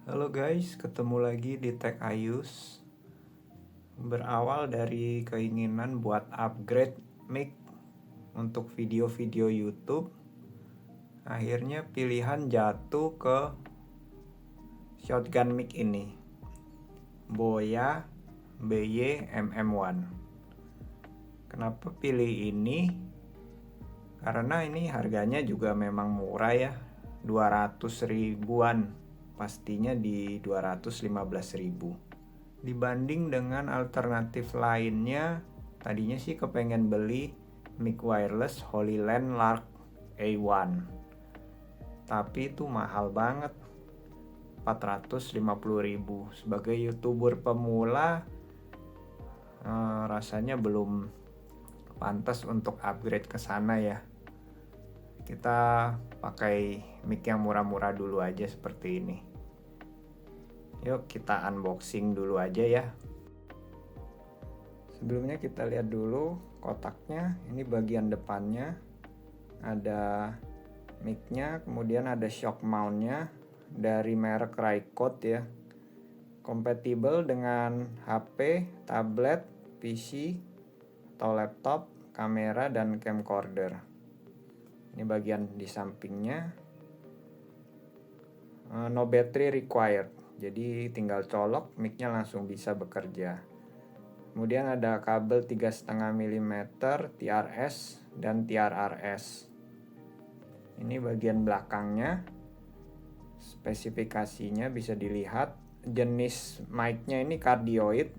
Halo guys, ketemu lagi di Tech Ayus. Berawal dari keinginan buat upgrade mic untuk video-video YouTube, akhirnya pilihan jatuh ke shotgun mic ini, Boya BY MM1. Kenapa pilih ini? Karena ini harganya juga memang murah ya, 200 ribuan, pastinya di 215 ribu. Dibanding dengan alternatif lainnya, tadinya sih kepengen beli mic wireless Holyland Lark A1, tapi itu mahal banget, 450 ribu. Sebagai YouTuber pemula, rasanya belum pantas untuk upgrade ke sana ya. Kita pakai mic yang murah-murah dulu aja seperti ini. Yuk kita unboxing dulu aja ya. Sebelumnya kita lihat dulu kotaknya. Ini bagian depannya, ada mic-nya, kemudian ada shock mount-nya dari merek Rycote ya. Kompatibel dengan HP, tablet, PC, atau laptop, kamera, dan camcorder. Ini bagian di sampingnya. No battery required, jadi tinggal colok, mic-nya langsung bisa bekerja. Kemudian ada kabel 3,5 mm TRS dan TRRS. Ini bagian belakangnya. Spesifikasinya bisa dilihat. Jenis mic-nya ini cardioid.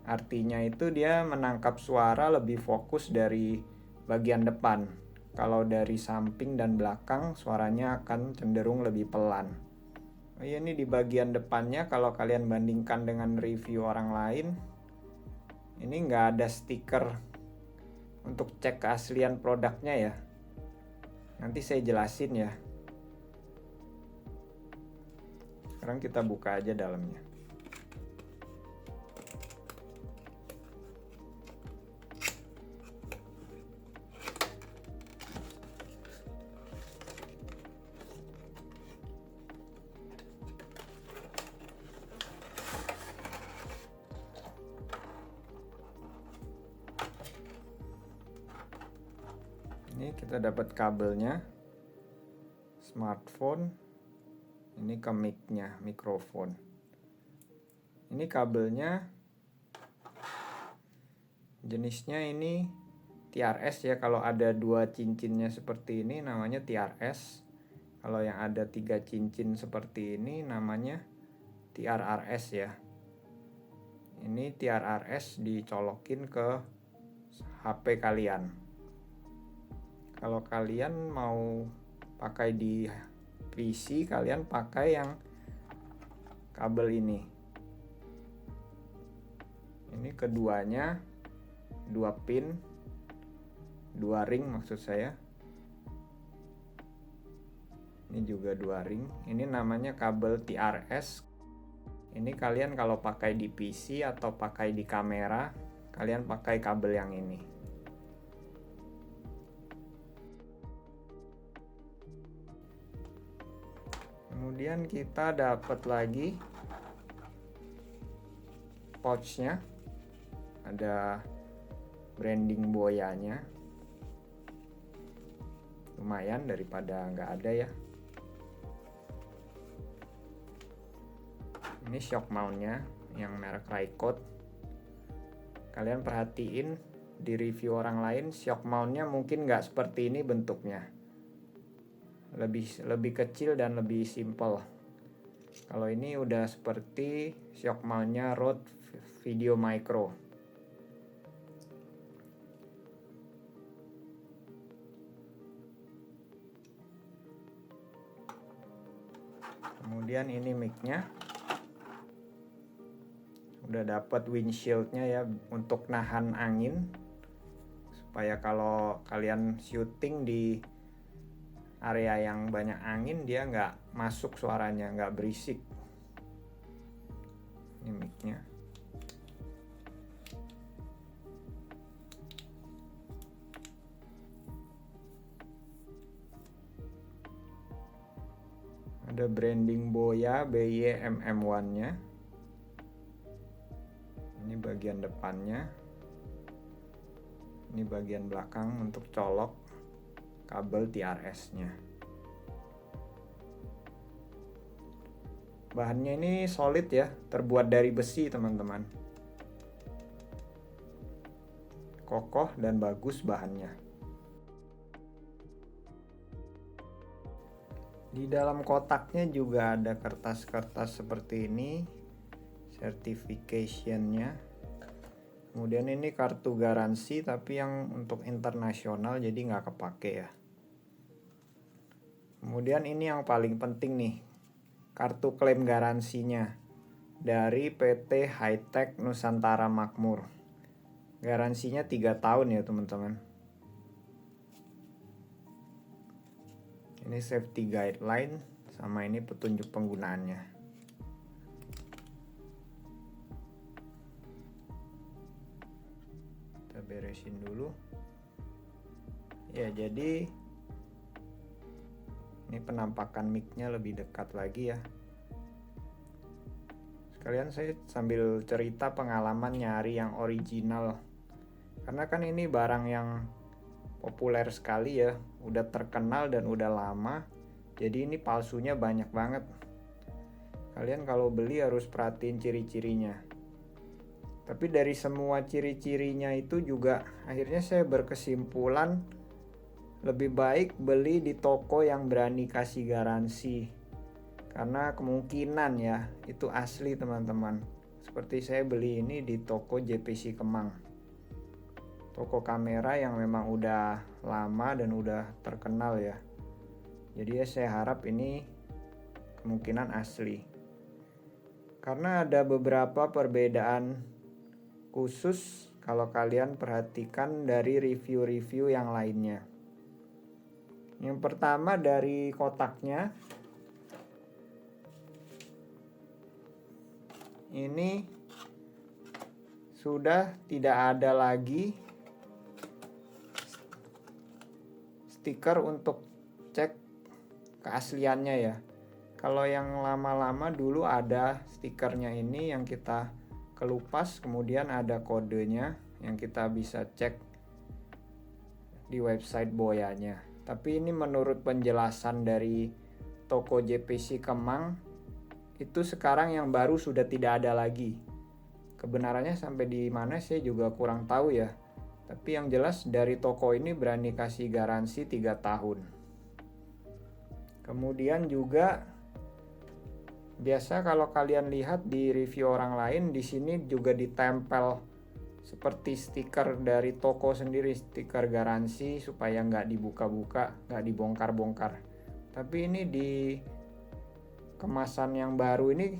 Artinya itu dia menangkap suara lebih fokus dari bagian depan. Kalau dari samping dan belakang suaranya akan cenderung lebih pelan. Oh iya, ini di bagian depannya kalau kalian bandingkan dengan review orang lain, ini nggak ada stiker untuk cek keaslian produknya ya. Nanti saya jelasin ya. Sekarang kita buka aja dalamnya. Ini kita dapat kabelnya, smartphone, ini ke mic-nya, mikrofon. Ini kabelnya, jenisnya ini TRS ya. Kalau ada 2 cincinnya seperti ini namanya TRS. Kalau yang ada 3 cincin seperti ini namanya TRRS ya. Ini TRRS dicolokin ke HP kalian. Kalau kalian mau pakai di PC, kalian pakai yang kabel ini. Ini keduanya 2 pin, 2 ring maksud saya. Ini juga 2 ring. Ini namanya kabel TRS. Ini kalian kalau pakai di PC atau pakai di kamera, kalian pakai kabel yang ini. Kemudian kita dapat lagi pouchnya, ada branding Boyanya, lumayan daripada nggak ada ya. Ini shock mountnya yang merek Rycote. Kalian perhatiin di review orang lain, shock mountnya mungkin nggak seperti ini bentuknya, lebih kecil dan lebih simple. Kalau ini udah seperti shock mountnya Rode Video Micro. Kemudian ini mic-nya. Udah dapat windshieldnya ya untuk nahan angin, supaya kalau kalian syuting di area yang banyak angin dia nggak masuk suaranya, nggak berisik. Ini mic-nya. Ada branding Boya BY MM1 nya. Ini bagian depannya. Ini bagian belakang untuk colok kabel TRS nya. Bahannya ini solid ya, terbuat dari besi teman-teman. Kokoh dan bagus bahannya. Di dalam kotaknya juga ada kertas-kertas seperti ini, certification-nya. Kemudian ini kartu garansi tapi yang untuk internasional jadi nggak kepake ya. Kemudian ini yang paling penting nih, kartu klaim garansinya dari PT High-Tech Nusantara Makmur. Garansinya 3 tahun ya teman-teman. Ini safety guideline sama ini petunjuk penggunaannya. Kita beresin dulu. Ya, jadi ini penampakan mic-nya lebih dekat lagi ya. Sekalian saya sambil cerita pengalaman nyari yang original. Karena kan ini barang yang populer sekali ya, udah terkenal dan udah lama. Jadi ini palsunya banyak banget. Kalian kalau beli harus perhatiin ciri-cirinya. Tapi dari semua ciri-cirinya itu juga akhirnya saya berkesimpulan lebih baik beli di toko yang berani kasih garansi. Karena kemungkinan ya itu asli teman-teman. Seperti saya beli ini di toko JPC Kemang. Toko kamera yang memang udah lama dan udah terkenal ya. Jadi ya saya harap ini kemungkinan asli. Karena ada beberapa perbedaan khusus kalau kalian perhatikan dari review-review yang lainnya. Yang pertama dari kotaknya. Ini sudah tidak ada lagi stiker untuk cek keasliannya ya. Kalau yang lama-lama dulu ada stikernya ini yang kita kelupas, kemudian ada kodenya yang kita bisa cek di website Boyanya. Tapi ini menurut penjelasan dari toko JPC Kemang, itu sekarang yang baru sudah tidak ada lagi. Kebenarannya sampai di mana saya juga kurang tahu ya. Tapi yang jelas dari toko ini berani kasih garansi 3 tahun. Kemudian juga biasa kalau kalian lihat di review orang lain, di sini juga ditempel seperti stiker dari toko sendiri, stiker garansi supaya nggak dibuka-buka, nggak dibongkar-bongkar. Tapi ini di kemasan yang baru ini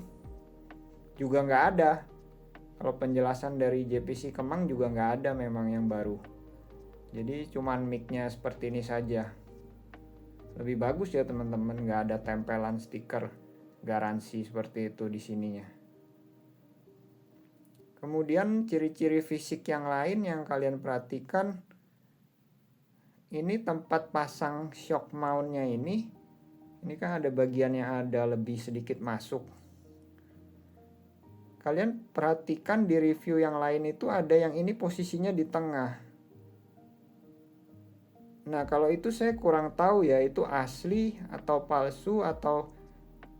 juga nggak ada. Kalau penjelasan dari JPC Kemang juga nggak ada memang yang baru. Jadi cuman mic-nya seperti ini saja. Lebih bagus ya teman-teman, nggak ada tempelan stiker garansi seperti itu di sininya. Kemudian ciri-ciri fisik yang lain yang kalian perhatikan, ini tempat pasang shock mount-nya ini kan ada bagian yang ada lebih sedikit masuk. Kalian perhatikan di review yang lain itu ada yang ini posisinya di tengah. Nah kalau itu saya kurang tahu ya, itu asli atau palsu atau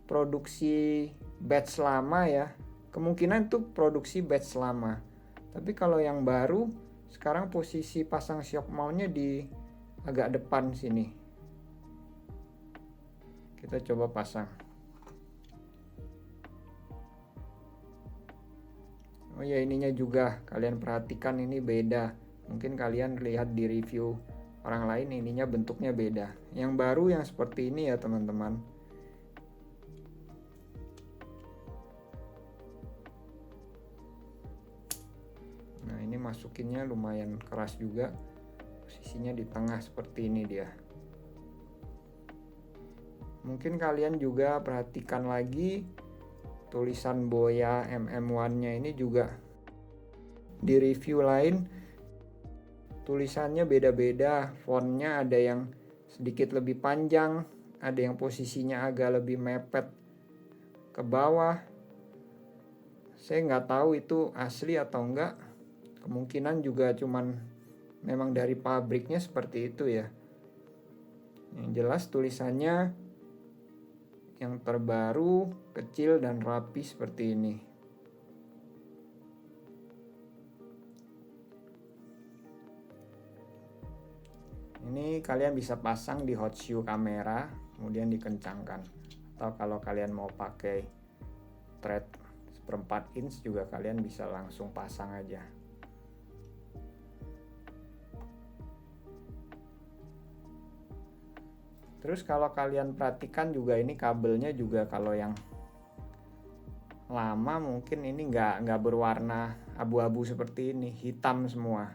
produksi batch lama ya. Kemungkinan itu produksi batch lama. Tapi kalau yang baru, sekarang posisi pasang shock mount-nya di agak depan sini. Kita coba pasang. Oh ya, ininya juga kalian perhatikan ini beda. Mungkin kalian lihat di review orang lain ininya bentuknya beda. Yang baru yang seperti ini ya teman-teman. Nah ini masukinnya lumayan keras juga. Posisinya di tengah seperti ini dia. Mungkin kalian juga perhatikan lagi tulisan Boya MM1-nya ini juga di review lain tulisannya beda-beda, fontnya ada yang sedikit lebih panjang, ada yang posisinya agak lebih mepet ke bawah. Saya nggak tahu itu asli atau enggak. Kemungkinan juga cuman memang dari pabriknya seperti itu ya. Yang jelas tulisannya yang terbaru, kecil dan rapi seperti ini. Ini kalian bisa pasang di hot shoe kamera, kemudian dikencangkan. Atau kalau kalian mau pakai thread 1/4 inch juga kalian bisa langsung pasang aja. Terus kalau kalian perhatikan juga ini kabelnya juga kalau yang lama mungkin ini nggak berwarna abu-abu seperti ini, hitam semua.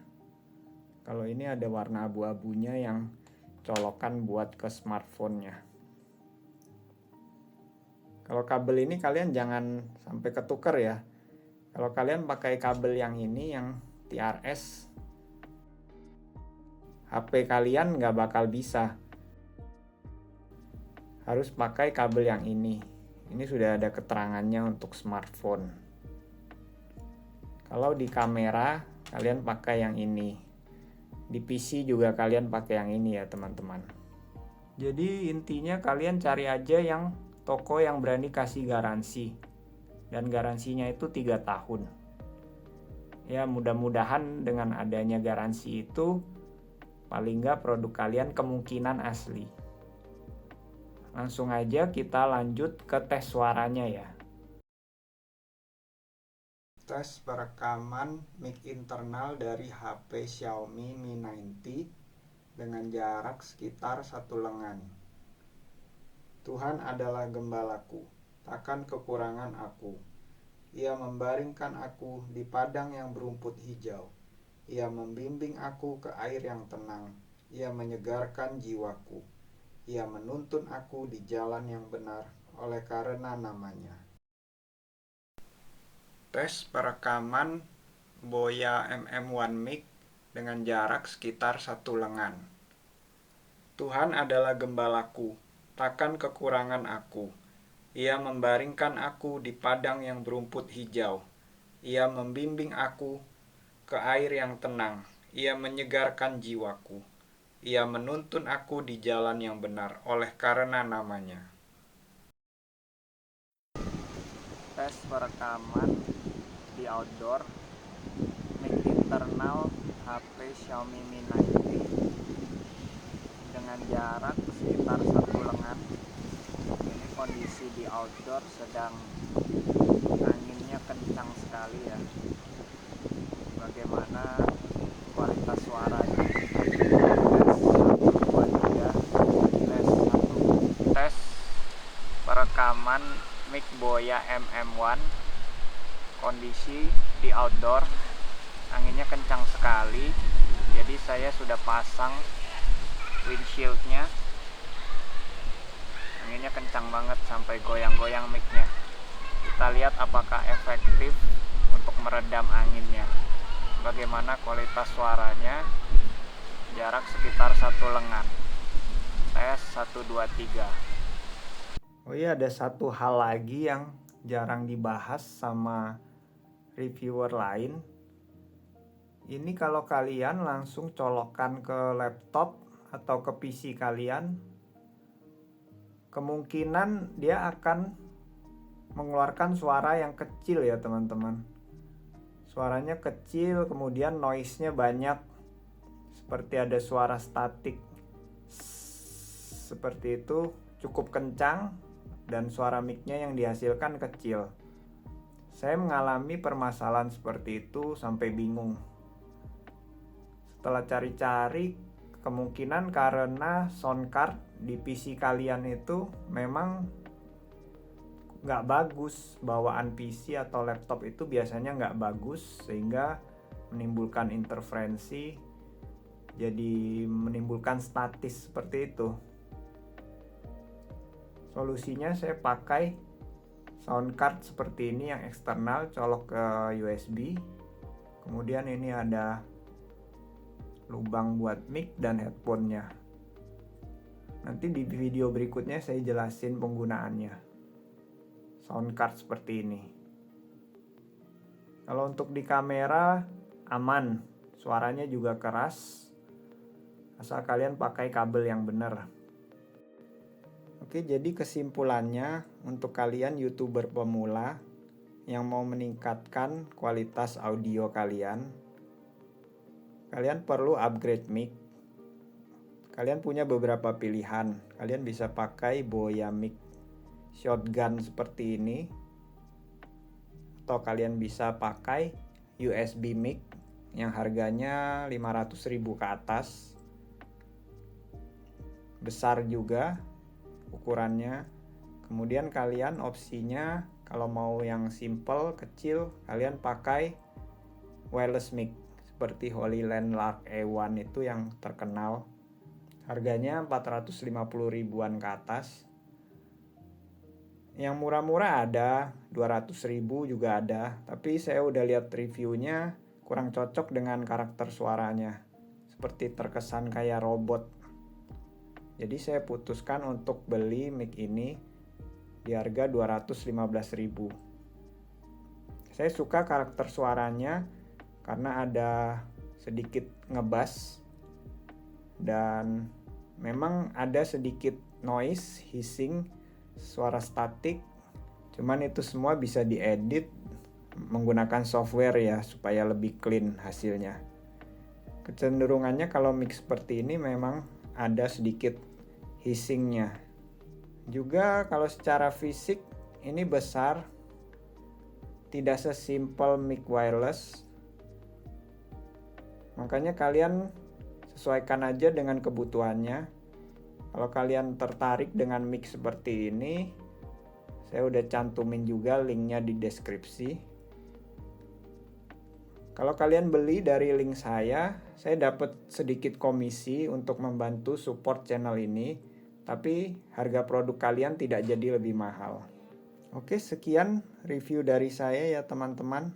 Kalau ini ada warna abu-abunya yang colokan buat ke smartphone-nya. Kalau kabel ini kalian jangan sampai ketuker ya. Kalau kalian pakai kabel yang ini, yang TRS, HP kalian nggak bakal bisa. Harus pakai kabel yang ini. Ini sudah ada keterangannya untuk smartphone. Kalau di kamera, kalian pakai yang ini. Di PC juga kalian pakai yang ini ya teman-teman. Jadi intinya kalian cari aja yang toko yang berani kasih garansi. Dan garansinya itu 3 tahun. Ya mudah-mudahan dengan adanya garansi itu paling nggak produk kalian kemungkinan asli. Langsung aja kita lanjut ke tes suaranya ya. Tes perekaman mic internal dari HP Xiaomi Mi 90 dengan jarak sekitar 1 lengan. Tuhan adalah gembalaku, takkan kekurangan aku. Ia membaringkan aku di padang yang berumput hijau. Ia membimbing aku ke air yang tenang. Ia menyegarkan jiwaku. Ia menuntun aku di jalan yang benar oleh karena namanya. Tes perekaman Boya MM1 mic dengan jarak sekitar 1 lengan. Tuhan adalah gembalaku, takkan kekurangan aku. Ia membaringkan aku di padang yang berumput hijau. Ia membimbing aku ke air yang tenang. Ia menyegarkan jiwaku. Ia menuntun aku di jalan yang benar oleh karena namanya. Tes perekaman di outdoor mic internal HP Xiaomi Mi 90 dengan jarak sekitar 1 lengan. Ini kondisi di outdoor sedang anginnya kencang sekali ya. Bagaimana kualitas suaranya? Tes perekaman mic Boya MM1, kondisi di outdoor, anginnya kencang sekali, jadi saya sudah pasang windshieldnya. Anginnya kencang banget sampai goyang-goyang mic-nya. Kita lihat apakah efektif untuk meredam anginnya. Bagaimana kualitas suaranya? Jarak sekitar 1 lengan. Tes 1, 2, 3. Oh iya, ada satu hal lagi yang jarang dibahas sama reviewer lain. Ini kalau kalian langsung colokkan ke laptop atau ke PC kalian, kemungkinan dia akan mengeluarkan suara yang kecil ya teman-teman. Suaranya kecil, kemudian noise-nya banyak, seperti ada suara statik seperti itu, cukup kencang, dan suara mic-nya yang dihasilkan kecil. Saya mengalami permasalahan seperti itu sampai bingung. Setelah cari-cari, kemungkinan karena sound card di PC kalian itu memang nggak bagus. Bawaan PC atau laptop itu biasanya nggak bagus, sehingga menimbulkan interferensi, jadi menimbulkan statis seperti itu. Solusinya saya pakai sound card seperti ini yang eksternal, colok ke USB. Kemudian ini ada lubang buat mic dan headphone-nya. Nanti di video berikutnya saya jelasin penggunaannya. Sound card seperti ini. Kalau untuk di kamera aman, suaranya juga keras, asal kalian pakai kabel yang benar. Oke, jadi kesimpulannya untuk kalian YouTuber pemula yang mau meningkatkan kualitas audio kalian perlu upgrade mic. Kalian punya beberapa pilihan. Kalian bisa pakai Boya mic shotgun seperti ini, atau kalian bisa pakai USB mic yang harganya 500.000 ke atas. Besar juga ukurannya. Kemudian kalian opsinya kalau mau yang simple, kecil, kalian pakai wireless mic seperti Holyland Lark E1 itu yang terkenal. Harganya 450 ribuan ke atas. Yang murah-murah ada, 200.000 juga ada. Tapi saya udah lihat reviewnya, kurang cocok dengan karakter suaranya. Seperti terkesan kayak robot. Jadi saya putuskan untuk beli mic ini di harga 215.000. Saya suka karakter suaranya karena ada sedikit ngebass dan memang ada sedikit noise, hissing, suara statik. Cuman itu semua bisa diedit menggunakan software ya supaya lebih clean hasilnya. Kecenderungannya kalau mix seperti ini memang ada sedikit hissingnya. Juga kalau secara fisik ini besar, tidak sesimpel mic wireless. Makanya kalian sesuaikan aja dengan kebutuhannya. Kalau kalian tertarik dengan mic seperti ini, saya udah cantumin juga linknya di deskripsi. Kalau kalian beli dari link saya dapat sedikit komisi untuk membantu support channel ini, tapi harga produk kalian tidak jadi lebih mahal. Oke, sekian review dari saya ya teman-teman.